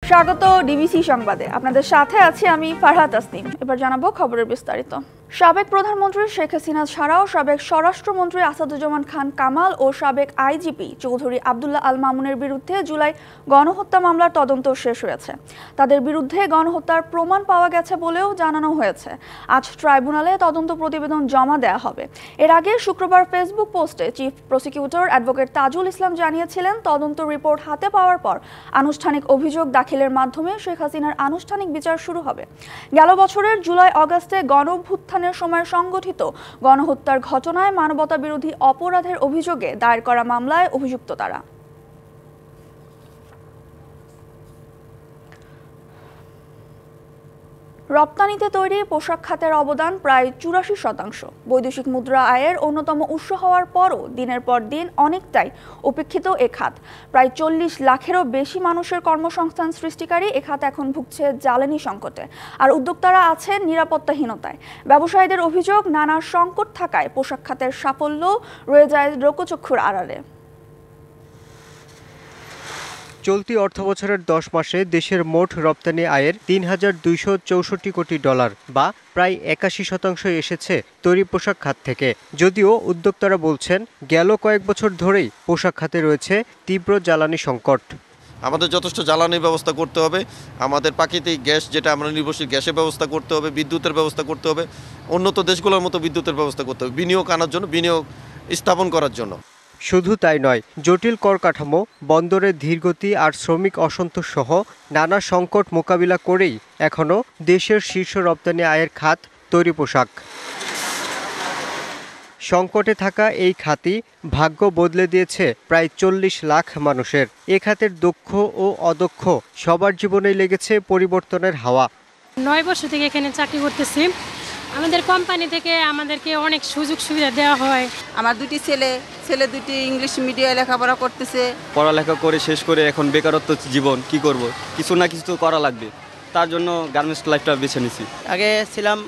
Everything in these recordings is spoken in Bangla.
স্বাগত ডিবিসি সংবাদে। আপনাদের সাথে আছি আমি ফারহাত তাসনিম। এবার জানাবো খবরের বিস্তারিত। সাবেক প্রধানমন্ত্রী শেখ হাসিনা ছাড়াও সাবেক স্বরাষ্ট্রমন্ত্রী আসাদুজ্জামান খান কামাল ও সাবেক আইজিপি চৌধুরী আব্দুল্লাহ আল মামুনের বিরুদ্ধে জুলাই গণহত্যা মামলার তদন্ত শেষ হয়েছে। তাদের বিরুদ্ধে গণহত্যার প্রমাণ পাওয়া গেছে বলেও জানানো হয়েছে। আজ ট্রাইব্যুনালে তদন্ত প্রতিবেদন জমা দেওয়া হবে। এর আগে শুক্রবার ফেসবুক পোস্টে chief prosecutor advocate Tajul Islam জানিয়েছিলেন, তদন্ত রিপোর্ট হাতে পাওয়ার পর আনুষ্ঠানিক অভিযোগ দাখিলের মাধ্যমে শেখ হাসিনার আনুষ্ঠানিক বিচার শুরু হবে। গেল বছরের জুলাই অগাস্টে গণঅভ্যুত্থানের সময় সংগঠিত গণহত্যার ঘটনায় মানবতাবিরোধী অপরাধের অভিযোগে দায়ের করা মামলায় অভিযুক্ত তারা। রপ্তানিতে তৈরি পোশাক খাতের অবদান প্রায় ৮৪%। বৈদেশিক মুদ্রা আয়ের অন্যতম উৎস হওয়ার পরও দিনের পর দিন অনেকটাই উপেক্ষিত এ খাত। প্রায় ৪০ লাখেরও বেশি মানুষের কর্মসংস্থান সৃষ্টিকারী এ খাত এখন ভুগছে জ্বালানি সংকটে, আর উদ্যোক্তারা আছেন নিরাপত্তাহীনতায়। ব্যবসায়ীদের অভিযোগ, নানা সংকট থাকায় পোশাক খাতের সাফল্য রয়ে যায় লোকচক্ষুর আড়ালে। চলতি অর্থবছরের ১০ মাসে দেশের মোট রপ্তানি আয়ের $৩,২৬৪ কোটি বা প্রায় ৮১% এসেছে তৈরি পোশাক খাত থেকে। যদিও উদ্যোক্তারা বলছেন, গেল কয়েক বছর ধরেই পোশাক খাতে রয়েছে তীব্র জ্বালানি সংকট। আমাদের যথেষ্ট জ্বালানির ব্যবস্থা করতে হবে, আমাদের প্রাকৃতিক গ্যাস যেটা আমরা নির্ভরশীল গ্যাসের ব্যবস্থা করতে হবে, বিদ্যুতের ব্যবস্থা করতে হবে, উন্নত দেশগুলোর মতো বিদ্যুতের ব্যবস্থা করতে হবে, বিনিয়োগ আনার জন্য, বিনিয়োগ স্থাপন করার জন্য। শুধু তাই নয়, জটিল কর কাঠামো, বন্দরের ধীরগতি আর শ্রমিক অসন্তোষ সহ নানা সংকট মোকাবিলা করেই এখনও দেশের শীর্ষ রপ্তানি আয়ের খাত তৈরি পোশাক। সংকটে থাকা এই খাতই ভাগ্য বদলে দিয়েছে প্রায় ৪০ লাখ মানুষের। এ খাতের দক্ষ ও অদক্ষ সবার জীবনেই লেগেছে পরিবর্তনের হাওয়া। ৯ বছর থেকে এখানে চাকরি করতেছি। আমাদের কোম্পানি থেকে আমাদেরকে অনেক সুযোগ সুবিধা দেওয়া হয়। আমার দুটি ছেলে দুটি ইংলিশ মিডিয়ামে লেখাপড়া করতেছে। পড়ালেখা করে শেষ করে এখন বেকারত্ব জীবন, কি করব, কিছু না কিছু তো করা লাগবে, তার জন্য গার্মেন্টস লাইফটা বেছে নিছি। আগে ছিলাম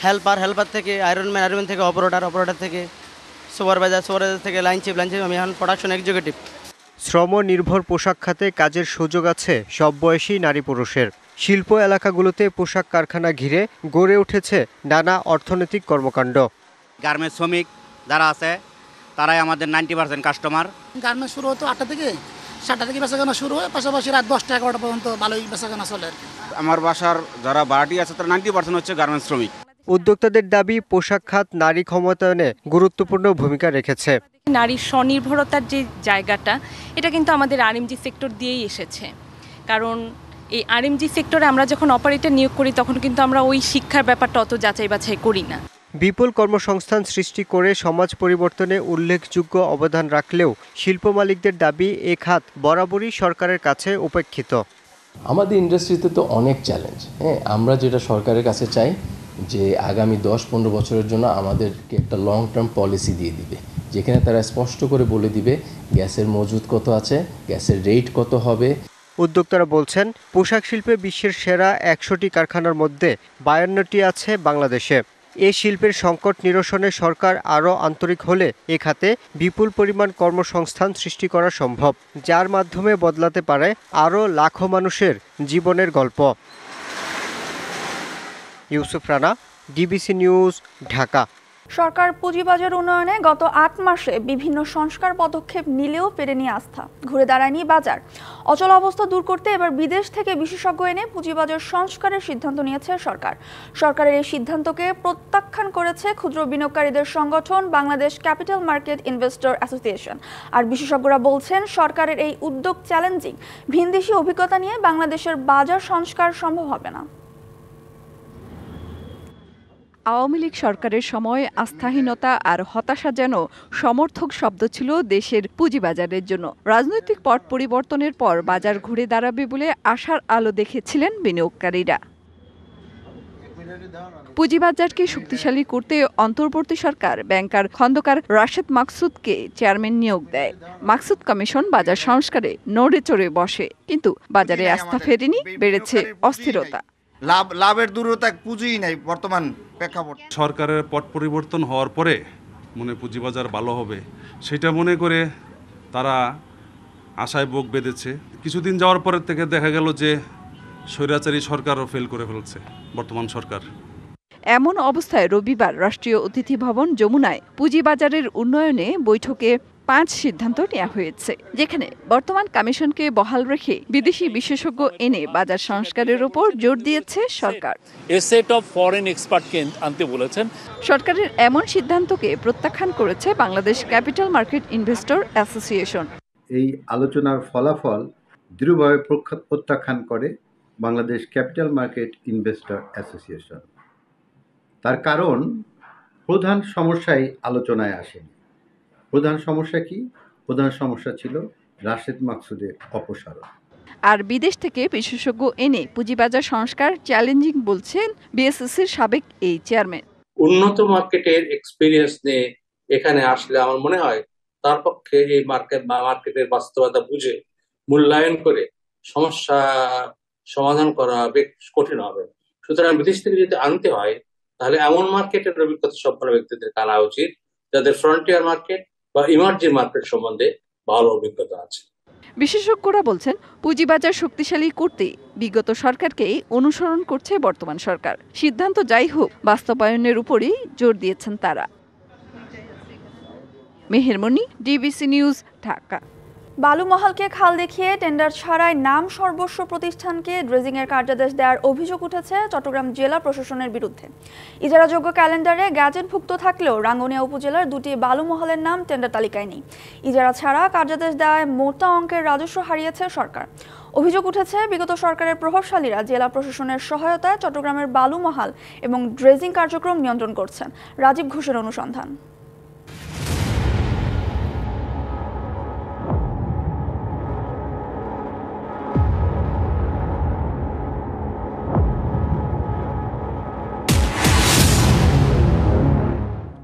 হেল্পার থেকে আয়রনম্যান থেকে অপারেটর থেকে সুপারভাইজার থেকে লাইন চিফ, আমি এখন প্রোডাকশন এক্সিকিউটিভ। শ্রম নির্ভর পোশাক খাতে কাজের সুযোগ আছে সব বয়সী নারী পুরুষের। শিল্প এলাকাগুলোতে পোশাক কারখানা ঘিরে গড়ে উঠেছে নানা অর্থনৈতিক কর্মকাণ্ড। গার্মেন্টস শ্রমিক যারা আছে তারাই আমাদের 90% কাস্টমার। গার্মেন্টস শুরু হতো 8টা থেকে, 7টা থেকে বেচাকেনা শুরু হয়, পাশাপাশি রাত 10টা 11টা পর্যন্ত ভালোই বেচাকেনা চলে। আমার বাসার যারা ভাড়াটি আছে তারা 90% হচ্ছে গার্মেন্টস শ্রমিক। উদ্যোক্তাদের দাবি, পোশাক খাত নারী ক্ষমতায়নে গুরুত্বপূর্ণ ভূমিকা রেখেছে। নারীর স্বনির্ভরতার যে জায়গাটা, এটা কিন্তু আমাদের আরএমজি সেক্টর দিয়েই এসেছে। কারণ এই আরএমজি সেক্টরে আমরা যখন অপারেটর নিয়োগ করি তখন কিন্তু আমরা ওই শিক্ষার ব্যাপারটা অত যাচাই বাছাই করি না। বিপুল কর্মসংস্থান সৃষ্টি করে সমাজ পরিবর্তনে উল্লেখযোগ্য অবদান রাখলেও শিল্প মালিকদের দাবি, এ খাত বরাবরই সরকারের কাছে উপেক্ষিত। আমাদের ইন্ডাস্ট্রিতে তো অনেক চ্যালেঞ্জ। আমরা যেটা সরকারের কাছে চাই যে আগামী 10-15 বছরের জন্য আমাদেরকে একটা লং টার্ম পলিসি দিয়ে দিবে, যেখানে তারা স্পষ্ট করে বলে দিবে গ্যাসের মজুদ কত আছে, গ্যাসের রেট কত হবে। উদ্যোক্তারা বলছেন, পোশাক শিল্পে বিশ্বের সেরা 100টি কারখানার মধ্যে 52টি আছে বাংলাদেশে। এ শিল্পের সংকট নিরসনে সরকার আরও আন্তরিক হলে এ খাতে বিপুল পরিমাণ কর্মসংস্থান সৃষ্টি করা সম্ভব, যার মাধ্যমে বদলাতে পারে আরও লাখো মানুষের জীবনের গল্প। Yusuf Rana, DBC news, Dhaka. সরকার পুঁজিবাজার উন্নয়নে গত ৮ মাসে বিভিন্ন সংস্কার পদক্ষেপ নিলেও ফেরেনি আস্থা, ঘুরে দাঁড়ায়নি বাজার। অচল অবস্থা দূর করতে এবার বিদেশ থেকে বিশেষজ্ঞ এনে পুঁজিবাজার সংস্কারের সিদ্ধান্ত নিয়েছে সরকার। সরকারের এই সিদ্ধান্তকে প্রত্যাখ্যান করেছে ক্ষুদ্র বিনিয়োগকারীদের সংগঠন Bangladesh capital market investor association. আর বিশেষজ্ঞরা বলছেন, সরকারের এই উদ্যোগ চ্যালেঞ্জিং। ভিনদেশি অভিজ্ঞতা নিয়ে বাংলাদেশের বাজার সংস্কার সম্ভব হবে না। আওয়ামী লীগ সরকারের সময় আস্থাহীনতা আর হতাশা যেন সমর্থক শব্দ ছিল দেশের পুঁজিবাজারের জন্য। রাজনৈতিক পট পরিবর্তনের পর বাজার ঘুরে দাঁড়াবে বলে আশার আলো দেখেছিলেন বিনিয়োগকারীরা। পুঁজিবাজারকে শক্তিশালী করতে অন্তর্বর্তী সরকার ব্যাংকার খন্দকার রাশেদ মাকসুদকে চেয়ারম্যান নিয়োগ দেয়। মাকসুদ কমিশন বাজার সংস্কারে নড়ে চড়ে বসে, কিন্তু বাজারে আস্থা ফেরেনি, বেড়েছে অস্থিরতা। লাভের দূরতা পুঁজি নাই বর্তমান প্রেক্ষাপট। সরকারের পট পরিবর্তন হওয়ার পরে মনে পুঁজিবাজার ভালো হবে সেটা মনে করে তারা আশায় বুক বেঁধেছে। কিছুদিন যাওয়ার পরের থেকে দেখা গেল যে স্বৈরাচারী সরকারও ফেল করে ফেলছে বর্তমান সরকার। এমন অবস্থায় রবিবার রাষ্ট্রীয় অতিথি ভবন যমুনায় পুঁজিবাজারের উন্নয়নে বৈঠকে 5 সিদ্ধান্ত নেওয়া হয়েছে, যেখানে বর্তমান কমিশনকে বহাল রেখে বিদেশি বিশেষজ্ঞ এনে বাজার সংস্কারের উপর জোর দিয়েছে সরকার। এ সেট অফ ফরেন এক্সপার্টকে আনতে বলেছেন। সরকারের এমন সিদ্ধান্তকে প্রত্যাখ্যান করেছে Bangladesh capital market investor association. এই আলোচনার ফলাফল দৃঢ়ভাবে প্রত্যাখ্যান করে Bangladesh capital market investor association. তার কারণ প্রধান সমস্যাই আলোচনায় আসেনি। প্রধান সমস্যা কি? প্রধান সমস্যা ছিল রাশেদ মাকসুদের অপসারণ। আর বিদেশ থেকে বিশেষজ্ঞ এনে পুঁজিবাজার সংস্কার চ্যালেঞ্জিং বলছেন বিএসসিসির সাবেক এই চেয়ারম্যান। উন্নত মার্কেটের এক্সপেরিয়েন্স নিয়ে এখানে আসলে আমার মনে হয় তার পক্ষে এই মার্কেটের বাস্তবতা বুঝে মূল্যায়ন করে সমস্যা সমাধান করা বেশ কঠিন হবে। সুতরাং বিদেশ থেকে যদি আনতে হয় তাহলে এমন মার্কেটের অভিজ্ঞতা সম্পন্ন ব্যক্তিদের আনা উচিত যাদের ফ্রন্টিয়ার মার্কেট বা ইমার্জিং মার্কেট সম্বন্ধে ভালো অভিজ্ঞতা আছে। বিশেষজ্ঞরা বলছেন পুঁজিবাজার শক্তিশালী করতে বিগত সরকারকেই অনুসরণ করছে বর্তমান সরকার। সিদ্ধান্ত যাই হোক, বাস্তবায়নের উপরই জোর দিয়েছেন তারা। মেহেরমনি, ডিবিসি নিউজ, ঢাকা। বালুমহালকে খাল দেখিয়ে টেন্ডার ছাড়াই নাম সর্বস্ব প্রতিষ্ঠানকে ড্রেজিংয়ের কার্যাদেশ দেওয়ার অভিযোগ উঠেছে চট্টগ্রাম জেলা প্রশাসনের বিরুদ্ধে। ইজারাযোগ্য ক্যালেন্ডারে গ্যাজেটভুক্ত থাকলেও রাঙ্গুনিয়া উপজেলার 2টি বালুমহলের নাম টেন্ডার তালিকায় নেই। ইজারা ছাড়া কার্যাদেশ দেওয়ায় মোটা অঙ্কের রাজস্ব হারিয়েছে সরকার। অভিযোগ উঠেছে বিগত সরকারের প্রভাবশালীরা জেলা প্রশাসনের সহায়তায় চট্টগ্রামের বালুমহাল এবং ড্রেজিং কার্যক্রম নিয়ন্ত্রণ করছেন। রাজীব ঘোষের অনুসন্ধান।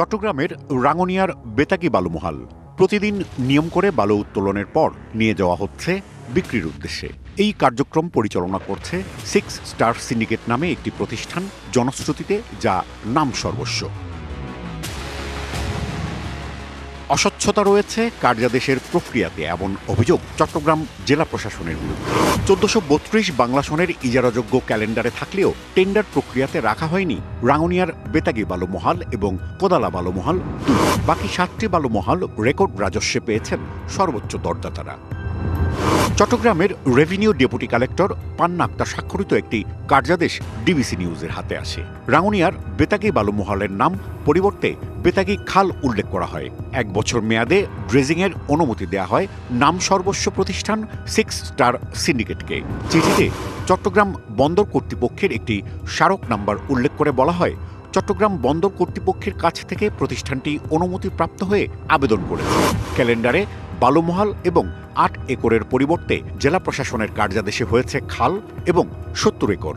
চট্টগ্রামের রাঙ্গুনিয়ার বেতাগী বালুমহাল প্রতিদিন নিয়ম করে বালু উত্তোলনের পর নিয়ে যাওয়া হচ্ছে বিক্রির উদ্দেশ্যে। এই কার্যক্রম পরিচালনা করছে 6 স্টার সিন্ডিকেট নামে একটি প্রতিষ্ঠান, জনশ্রুতিতে যা নাম সর্বস্ব। অস্বচ্ছতা রয়েছে কার্যাদেশের প্রক্রিয়াতে, এমন অভিযোগ চট্টগ্রাম জেলা প্রশাসনের বিরুদ্ধে। 1432 বাংলা সনের ইজারাযোগ্য ক্যালেন্ডারে থাকলেও টেন্ডার প্রক্রিয়াতে রাখা হয়নি রাঙ্গুনিয়ার বেতাগী বালুমহাল এবং কোদালা বালুমহাল 2। বাকি 7টি বালুমহাল রেকর্ড রাজস্বে পেয়েছেন সর্বোচ্চ দরদাতারা। চট্টগ্রামের রেভিনিউ ডেপুটি কালেক্টর পান্না আক্তার স্বাক্ষরিত একটি কার্যাদেশ ডিবিসি নিউজের হাতে আসে। রাঙ্গুনিয়ার বেতাগী বালুমহালের নাম পরিবর্তে বেতাগী খাল উল্লেখ করা হয়। 1 বছর মেয়াদে ড্রেজিংয়ের অনুমতি দেওয়া হয় নাম সর্বস্ব প্রতিষ্ঠান 6 স্টার সিন্ডিকেটকে। চিঠিতে চট্টগ্রাম বন্দর কর্তৃপক্ষের একটি স্মারক নাম্বার উল্লেখ করে বলা হয়, চট্টগ্রাম বন্দর কর্তৃপক্ষের কাছ থেকে প্রতিষ্ঠানটি অনুমতিপ্রাপ্ত হয়ে আবেদন করেছে। ক্যালেন্ডারে বালুমহাল এবং 8 একরের পরিবর্তে জেলা প্রশাসনের কার্যাদেশে হয়েছে খাল এবং 70 একর।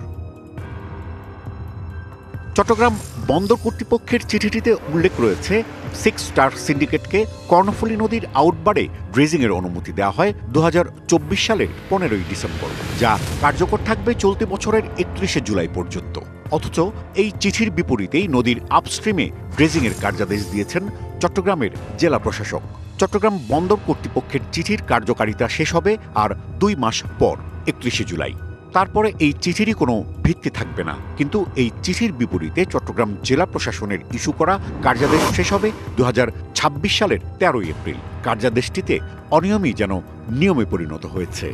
চট্টগ্রাম বন্দর কর্তৃপক্ষের চিঠিটিতে উল্লেখ রয়েছে 6 স্টার সিন্ডিকেটকে কর্ণফুলী নদীর আউটবারে ড্রেজিংয়ের অনুমতি দেওয়া হয় 2024 সালের 15 ডিসেম্বর, যা কার্যকর থাকবে চলতি বছরের 31 জুলাই পর্যন্ত। অথচ এই চিঠির বিপরীতেই নদীর আপস্ট্রিমে ড্রেজিংয়ের কার্যাদেশ দিয়েছেন চট্টগ্রামের জেলা প্রশাসক। চট্টগ্রাম বন্দর কর্তৃপক্ষের চিঠির কার্যকারিতা শেষ হবে আর 2 মাস পর 31 জুলাই। তারপরে এই চিঠিরই কোনো ভিত্তি থাকবে না। কিন্তু এই চিঠির বিপরীতে চট্টগ্রাম জেলা প্রশাসনের ইস্যু করা কার্যাদেশ শেষ হবে 2026 সালের 13 এপ্রিল। কার্যাদেশটিতে অনিয়মই যেন নিয়মে পরিণত হয়েছে।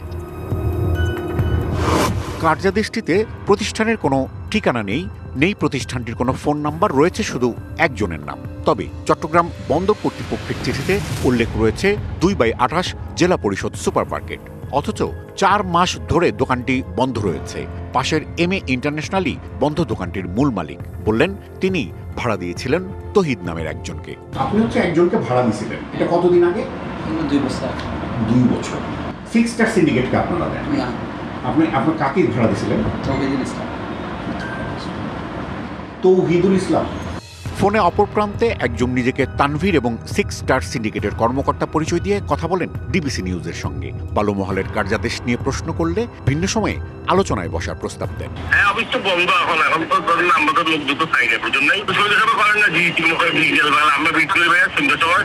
কার্যাদেশটিতে প্রতিষ্ঠানের কোনো ঠিকানা নেই প্রতিষ্ঠানটির কোনো ফোন নাম্বার, রয়েছে শুধু একজনের নাম। তবে চট্টগ্রাম বন্দর কর্তৃপক্ষের চিঠিতে উল্লেখ রয়েছে 2/28 জেলা পরিষদ সুপার মার্কেট। অথচ 4 মাস ধরে দোকানটি বন্ধ রয়েছে। পাশের MA ইন্টারন্যাশনালই বন্ধ দোকানটির মূল মালিক। বললেন তিনি ভাড়া দিয়েছিলেন তহিদ নামের একজনকে। আপনি হচ্ছে একজনকে ভাড়া দিয়েছিলেন, এটা কতদিন আগে? 2 বছর। 2 বছর। 6 স্টার সিন্ডিকেটকে আপনারা দেন? না। আপনি কাকে ভাড়া দিয়েছিলেন? তৌহিদুল ইসলাম। তৌহিদুল ইসলাম। ফোনে অপর প্রান্তে একজন নিজেকে তানভীর এবং 6 স্টার সিন্ডিকেটের কর্মকর্তা পরিচয় দিয়ে কথা বলেন ডিবিসি নিউজের সঙ্গে। বালুমহালের কার্যাদেশ নিয়ে প্রশ্ন করলে ভিন্ন সময়ে আলোচনায় বসার প্রস্তাব দেন। হ্যাঁ, অবশ্য বন্ধ এখন তো ধরেন আমাদের লোক দুটো সাইডে প্রয়োজন নেই। সুবিধা সবাই করেন না, আমরা বিক্রি ভাইয়া সুবিধা সবাই।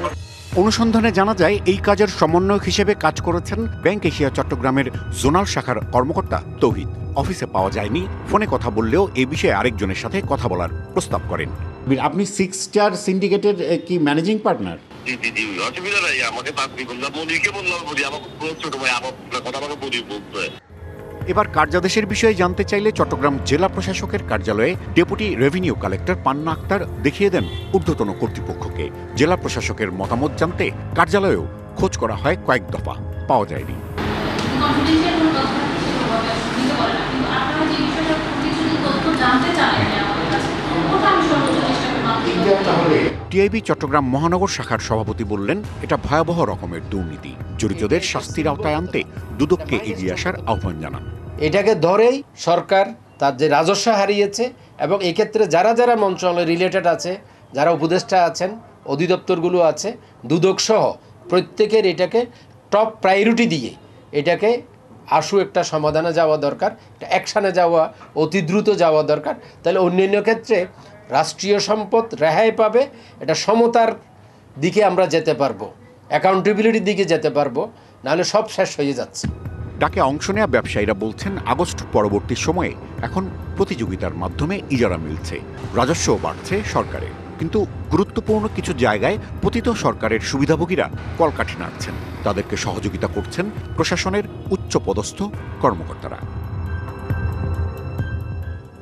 অনুসন্ধানে জানা যায় এই কাজের সমন্বয়ক হিসেবে কাজ করেছেন ব্যাংক এশিয়া চট্টগ্রামের জোনাল শাখার কর্মকর্তা তৌহিদ। অফিসে পাওয়া যায়নি, ফোনে কথা বললেও এ বিষয়ে আরেকজনের সাথে কথা বলার প্রস্তাব করেন। আপনি 6 স্টার সিন্ডিকেটের কি ম্যানেজিং পার্টনার? জি অসুবিধা নাই, আমাকে চাকরি করলাম, মনিরকে বললাম, বলি আমার ছোট ভাই আমার কথা আমাকে মনির বলতে। এবার কার্যাদেশের বিষয়ে জানতে চাইলে চট্টগ্রাম জেলা প্রশাসকের কার্যালয়ে ডেপুটি রেভিনিউ কালেক্টর পান্না আক্তার দেখিয়ে দেন ঊর্ধ্বতন কর্তৃপক্ষকে। জেলা প্রশাসকের মতামত জানতে কার্যালয়েও খোঁজ করা হয় কয়েক দফা, পাওয়া যায়নি। টিআইবি চট্টগ্রাম মহানগর শাখার সভাপতি বললেন, এটা ভয়াবহ রকমের দুর্নীতি, জড়িতদের শাস্তির আওতায় আনতে দুদককে এগিয়ে আসার আহ্বান জানান। এটাকে ধরেই সরকার তার যে রাজস্ব হারিয়েছে এবং এক্ষেত্রে যারা যারা মন্ত্রণালয় রিলেটেড আছে, যারা উপদেষ্টা আছেন, অধিদপ্তরগুলো আছে, দুদক সহ প্রত্যেকের এটাকে টপ প্রায়োরিটি দিয়ে এটাকে আশু একটা সমাধানে যাওয়া দরকার, একটা অ্যাকশানে যাওয়া অতি দ্রুত যাওয়া দরকার। তাহলে অন্যান্য ক্ষেত্রে রাষ্ট্রীয় সম্পদ রেহাই পাবে, এটা সমতার দিকে আমরা যেতে পারবো, অ্যাকাউন্টেবিলিটির দিকে যেতে পারবো, নাহলে সব শেষ হয়ে যাচ্ছে। ডাকে অংশ নেওয়া ব্যবসায়ীরা বলছেন, আগস্ট পরবর্তী সময়ে এখন প্রতিযোগিতার মাধ্যমে ইজারা মিলছে, রাজস্বও বাড়ছে সরকারে, কিন্তু গুরুত্বপূর্ণ কিছু জায়গায় পতিত সরকারের সুবিধাভোগীরা কলকাঠি নাড়ছেন। তাদেরকে সহযোগিতা করছেন প্রশাসনের উচ্চপদস্থ কর্মকর্তারা।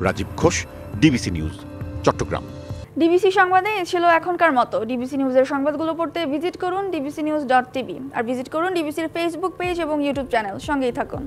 Rajib Ghosh, DBC news, Chattogram. DBC সংবাদে ছিল এখনকার মতো। ডিবিসি নিউজের সংবাদগুলো পড়তে ভিজিট করুন dbcnews.tv আর ভিজিট করুন ডিবিসির ফেসবুক পেজ এবং ইউটিউব চ্যানেল। সঙ্গেই থাকুন।